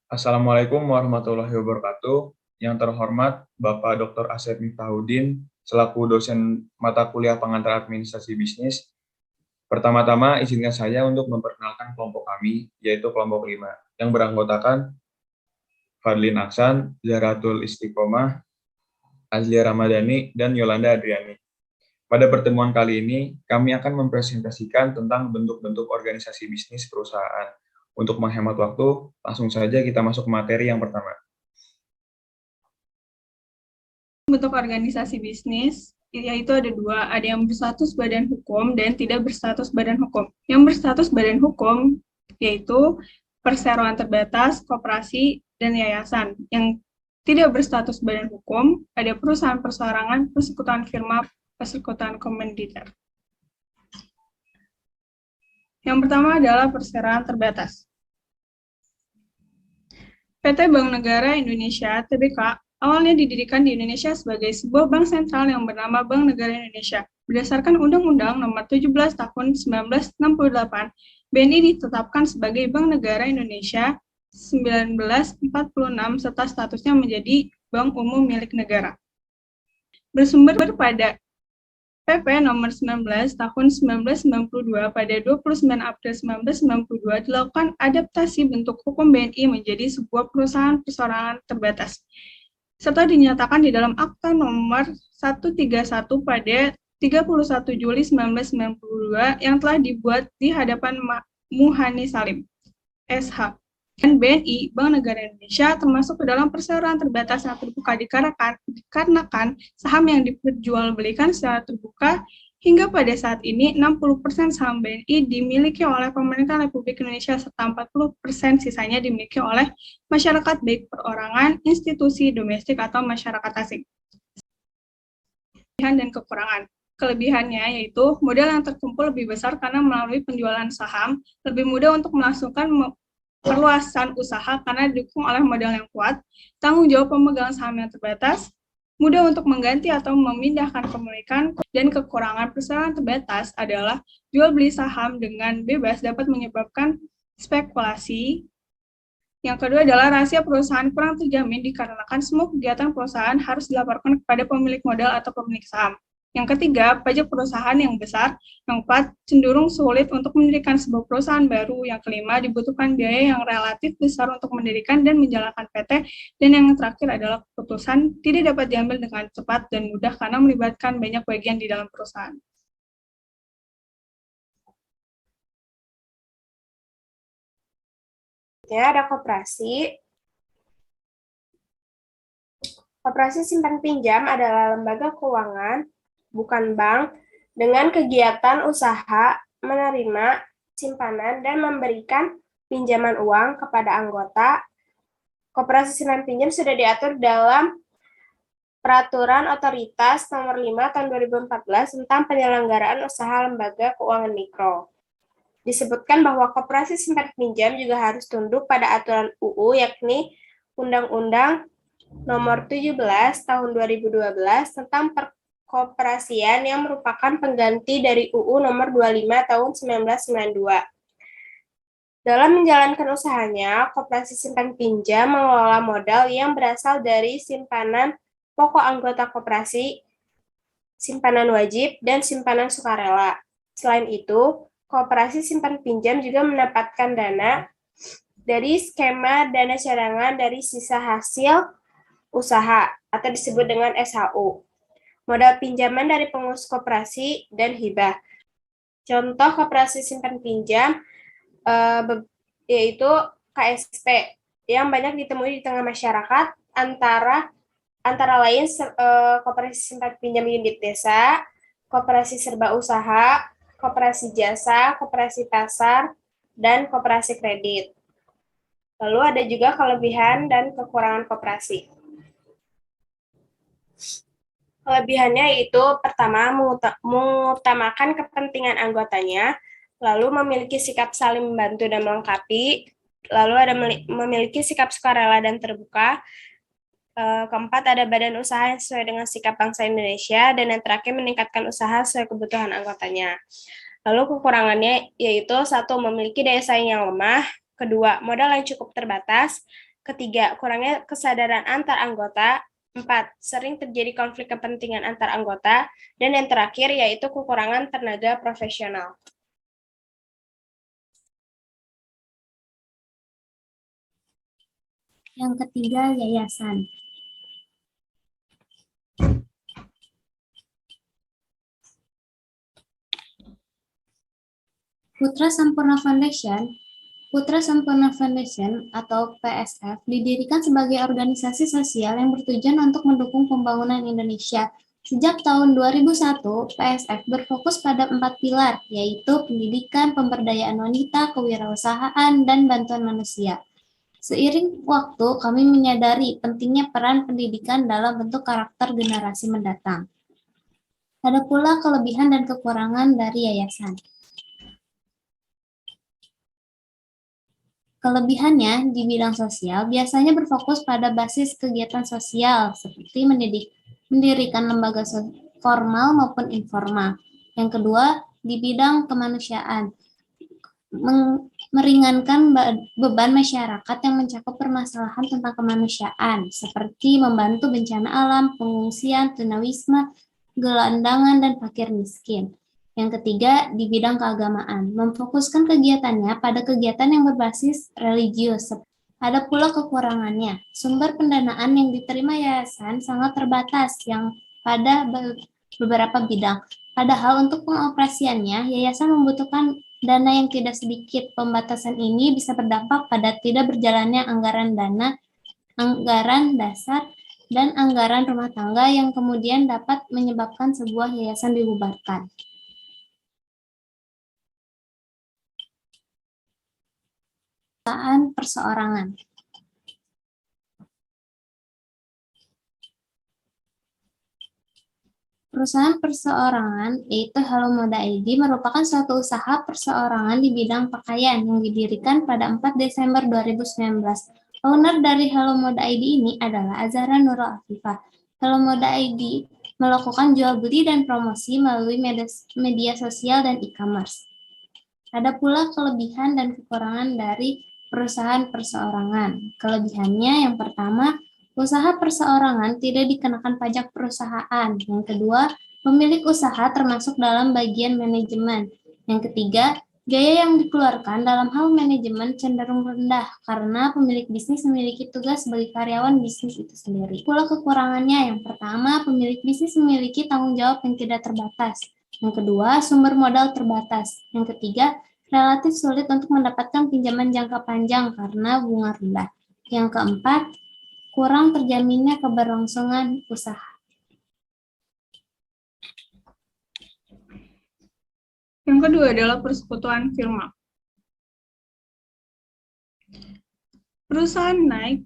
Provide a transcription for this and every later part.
Assalamualaikum warahmatullahi wabarakatuh. Yang terhormat Bapak Dr. Asep Miftahudin, selaku dosen mata kuliah pengantar administrasi bisnis. Pertama-tama, izinkan saya untuk memperkenalkan kelompok kami, yaitu kelompok 5, yang beranggotakan Fadlin Aksan, Zahratul Istiqomah, Azlia Ramadhani, dan Yolanda Adriani. Pada pertemuan kali ini, kami akan mempresentasikan tentang bentuk-bentuk organisasi bisnis perusahaan. Untuk menghemat waktu, langsung saja kita masuk ke materi yang pertama. Bentuk organisasi bisnis yaitu ada dua, ada yang berstatus badan hukum dan tidak berstatus badan hukum. Yang berstatus badan hukum yaitu perseroan terbatas, koperasi, dan yayasan. Yang tidak berstatus badan hukum ada perusahaan perseorangan, persekutuan firma, persekutuan komanditer. Yang pertama adalah perseroan terbatas. PT Bank Negara Indonesia (TBK) awalnya didirikan di Indonesia sebagai sebuah bank sentral yang bernama Bank Negara Indonesia. Berdasarkan Undang-Undang Nomor 17 Tahun 1968, BNI ditetapkan sebagai Bank Negara Indonesia 1946 serta statusnya menjadi Bank Umum milik negara. Bersumber pada PP Nomor 19 Tahun 1992 pada 29 April 1992 dilakukan adaptasi bentuk hukum BNI menjadi sebuah perusahaan perseorangan terbatas, serta dinyatakan di dalam Akta Nomor 131 pada 31 Juli 1992 yang telah dibuat di hadapan Muhani Salim, SH. Dan BNI, Bank Negara Indonesia, termasuk ke dalam perseroan terbatas yang terbuka dikarenakan saham yang diperjualbelikan secara terbuka hingga pada saat ini 60% saham BNI dimiliki oleh pemerintah Republik Indonesia serta 40% sisanya dimiliki oleh masyarakat baik perorangan, institusi domestik atau masyarakat asing. Kelebihan dan kekurangan. Kelebihannya yaitu modal yang terkumpul lebih besar karena melalui penjualan saham lebih mudah untuk melangsungkan perluasan usaha karena didukung oleh modal yang kuat, tanggung jawab pemegang saham yang terbatas, mudah untuk mengganti atau memindahkan kepemilikan, dan kekurangan perseroan terbatas adalah jual beli saham dengan bebas dapat menyebabkan spekulasi. Yang kedua adalah rahasia perusahaan kurang terjamin dikarenakan semua kegiatan perusahaan harus dilaporkan kepada pemilik modal atau pemilik saham. Yang ketiga, pajak perusahaan yang besar. Yang keempat, cenderung sulit untuk mendirikan sebuah perusahaan baru. Yang kelima, dibutuhkan biaya yang relatif besar untuk mendirikan dan menjalankan PT. Dan yang terakhir adalah keputusan tidak dapat diambil dengan cepat dan mudah karena melibatkan banyak bagian di dalam perusahaan. Ada koperasi. Koperasi simpan pinjam adalah lembaga keuangan, bukan bank, dengan kegiatan usaha menerima simpanan dan memberikan pinjaman uang kepada anggota. Koperasi simpan pinjam sudah diatur dalam Peraturan Otoritas Nomor 5 Tahun 2014 tentang penyelenggaraan usaha lembaga keuangan mikro. Disebutkan bahwa koperasi simpan pinjam juga harus tunduk pada aturan UU, yakni Undang-Undang Nomor 17 Tahun 2012 tentang Perkoperasian yang merupakan pengganti dari UU Nomor 25 Tahun 1992. Dalam menjalankan usahanya, koperasi simpan pinjam mengelola modal yang berasal dari simpanan pokok anggota koperasi, simpanan wajib, dan simpanan sukarela. Selain itu, koperasi simpan pinjam juga mendapatkan dana dari skema dana cadangan dari sisa hasil usaha atau disebut dengan SHU, modal pinjaman dari pengurus koperasi, dan hibah. Contoh koperasi simpan pinjam yaitu KSP yang banyak ditemui di tengah masyarakat, antara lain koperasi simpan pinjam unit desa, koperasi serba usaha, koperasi jasa, koperasi pasar, dan koperasi kredit. Lalu ada juga kelebihan dan kekurangan koperasi. Kelebihannya itu pertama mengutamakan kepentingan anggotanya, lalu memiliki sikap saling membantu dan melengkapi, lalu ada memiliki sikap sukarela dan terbuka, keempat ada badan usaha yang sesuai dengan sikap bangsa Indonesia, dan yang terakhir meningkatkan usaha sesuai kebutuhan anggotanya. Lalu kekurangannya yaitu satu, memiliki daya saing yang lemah, kedua, modal yang cukup terbatas, Ketiga, kurangnya kesadaran antar anggota. 4, sering terjadi konflik kepentingan antar anggota. Dan yang terakhir yaitu kekurangan tenaga profesional. Yang ketiga, yayasan. Putra Sampurna Foundation atau PSF didirikan sebagai organisasi sosial yang bertujuan untuk mendukung pembangunan Indonesia. Sejak tahun 2001, PSF berfokus pada 4 pilar, yaitu pendidikan, pemberdayaan wanita, kewirausahaan, dan bantuan manusia. Seiring waktu, kami menyadari pentingnya peran pendidikan dalam bentuk karakter generasi mendatang. Ada pula kelebihan dan kekurangan dari yayasan. Kelebihannya di bidang sosial biasanya berfokus pada basis kegiatan sosial seperti mendirikan lembaga formal maupun informal. Yang kedua, di bidang kemanusiaan, meringankan beban masyarakat yang mencakup permasalahan tentang kemanusiaan seperti membantu bencana alam, pengungsian, tunawisma, gelandangan, dan fakir miskin. Yang ketiga, di bidang keagamaan, memfokuskan kegiatannya pada kegiatan yang berbasis religius. Ada pula kekurangannya, sumber pendanaan yang diterima yayasan sangat terbatas yang pada beberapa bidang. Padahal untuk pengoperasiannya, yayasan membutuhkan dana yang tidak sedikit. Pembatasan ini bisa berdampak pada tidak berjalannya anggaran dasar, dan anggaran rumah tangga yang kemudian dapat menyebabkan sebuah yayasan dibubarkan. Perusahaan perseorangan. Perusahaan perseorangan, yaitu Hello Mode ID, merupakan suatu usaha perseorangan di bidang pakaian yang didirikan pada 4 Desember 2019. Owner dari Hello Mode ID ini adalah Azhara Nurul Afifah. Hello Mode ID melakukan jual beli dan promosi melalui media sosial dan e-commerce. Ada pula kelebihan dan kekurangan dari perusahaan perseorangan. Kelebihannya yang pertama, usaha perseorangan tidak dikenakan pajak perusahaan. Yang kedua, pemilik usaha termasuk dalam bagian manajemen. Yang ketiga, biaya yang dikeluarkan dalam hal manajemen cenderung rendah karena pemilik bisnis memiliki tugas sebagai karyawan bisnis itu sendiri. Pula kekurangannya yang pertama, pemilik bisnis memiliki tanggung jawab yang tidak terbatas. Yang kedua, sumber modal terbatas. Yang ketiga, relatif sulit untuk mendapatkan pinjaman jangka panjang karena bunga rendah. Yang keempat, kurang terjaminnya keberlangsungan usaha. Yang kedua adalah persekutuan firma. Perusahaan Nike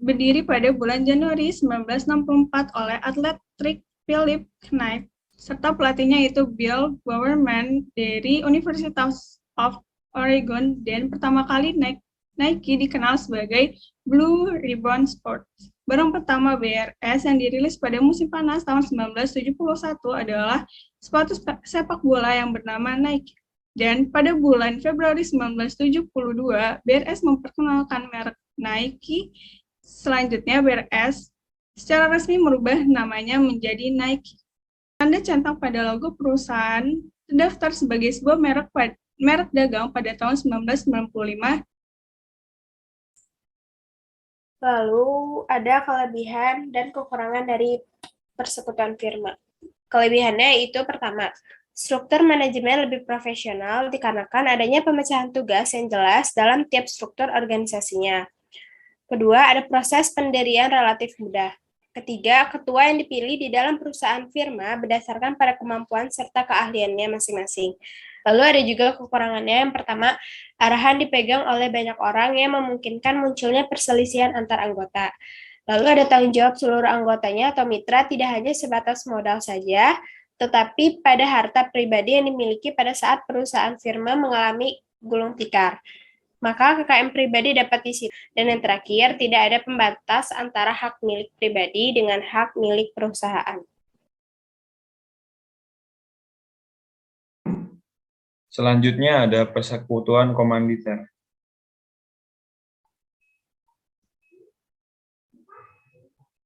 berdiri pada bulan Januari 1964 oleh atlet trik Philip Knight serta pelatihnya yaitu Bill Bowerman dari University of Oregon, dan pertama kali Nike dikenal sebagai Blue Ribbon Sports. Barang pertama BRS yang dirilis pada musim panas tahun 1971 adalah sepatu sepak bola yang bernama Nike. Dan pada bulan Februari 1972, BRS memperkenalkan merek Nike. Selanjutnya, BRS secara resmi merubah namanya menjadi Nike. Tanda centang pada logo perusahaan terdaftar sebagai sebuah merek dagang pada tahun 1995. Lalu ada kelebihan dan kekurangan dari persekutuan firma. Kelebihannya itu pertama, struktur manajemen lebih profesional dikarenakan adanya pemecahan tugas yang jelas dalam tiap struktur organisasinya. Kedua, ada proses pendirian relatif mudah. Ketiga, ketua yang dipilih di dalam perusahaan firma berdasarkan pada kemampuan serta keahliannya masing-masing. Lalu ada juga kekurangannya. Yang pertama, arahan dipegang oleh banyak orang yang memungkinkan munculnya perselisihan antar anggota. Lalu ada tanggung jawab seluruh anggotanya atau mitra tidak hanya sebatas modal saja, tetapi pada harta pribadi yang dimiliki pada saat perusahaan firma mengalami gulung tikar. Maka KKM pribadi dapat disita. Dan yang terakhir, tidak ada pembatas antara hak milik pribadi dengan hak milik perusahaan. Selanjutnya ada persekutuan komanditer.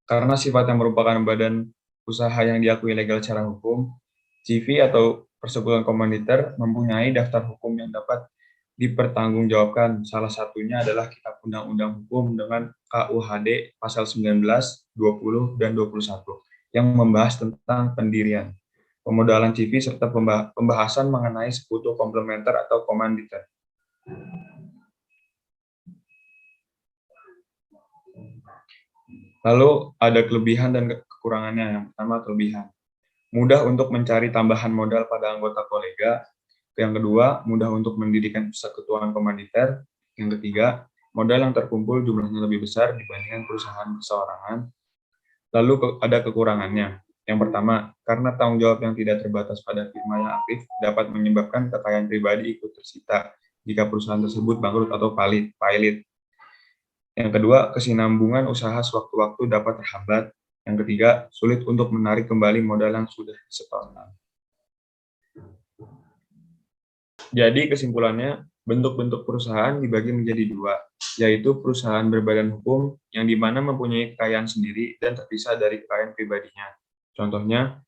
Karena sifatnya merupakan badan usaha yang diakui legal secara hukum, CV atau persekutuan komaniter mempunyai daftar hukum yang dapat dipertanggungjawabkan. Salah satunya adalah Kitab Undang-Undang Hukum dengan KUHD pasal 19, 20, dan 21 yang membahas tentang pendirian, pemodalan CV, serta pembahasan mengenai sekutu komplementer atau komanditer. Lalu ada kelebihan dan kekurangannya. Yang pertama, kelebihan. Mudah untuk mencari tambahan modal pada anggota kolega. Yang kedua, mudah untuk mendirikan persekutuan komanditer. Yang ketiga, modal yang terkumpul jumlahnya lebih besar dibandingkan perusahaan perseorangan. Lalu ada kekurangannya. Yang pertama, karena tanggung jawab yang tidak terbatas pada firma yang aktif dapat menyebabkan kekayaan pribadi ikut tersita jika perusahaan tersebut bangkrut atau pailit. Yang kedua, kesinambungan usaha sewaktu-waktu dapat terhambat. Yang ketiga, sulit untuk menarik kembali modal yang sudah disetorkan. Jadi kesimpulannya, bentuk-bentuk perusahaan dibagi menjadi dua, yaitu perusahaan berbadan hukum yang di mana mempunyai kekayaan sendiri dan terpisah dari kekayaan pribadinya. Contohnya,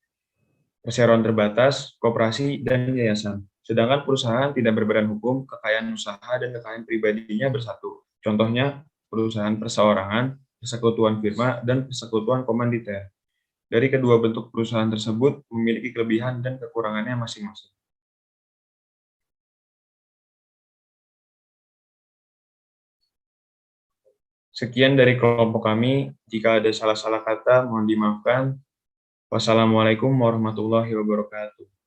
perseroan terbatas, koperasi, dan yayasan. Sedangkan perusahaan tidak berbadan hukum, kekayaan usaha dan kekayaan pribadinya bersatu. Contohnya, perusahaan perseorangan, persekutuan firma, dan persekutuan komanditer. Dari kedua bentuk perusahaan tersebut memiliki kelebihan dan kekurangannya masing-masing. Sekian dari kelompok kami. Jika ada salah-salah kata, mohon dimaafkan. Wassalamualaikum warahmatullahi wabarakatuh.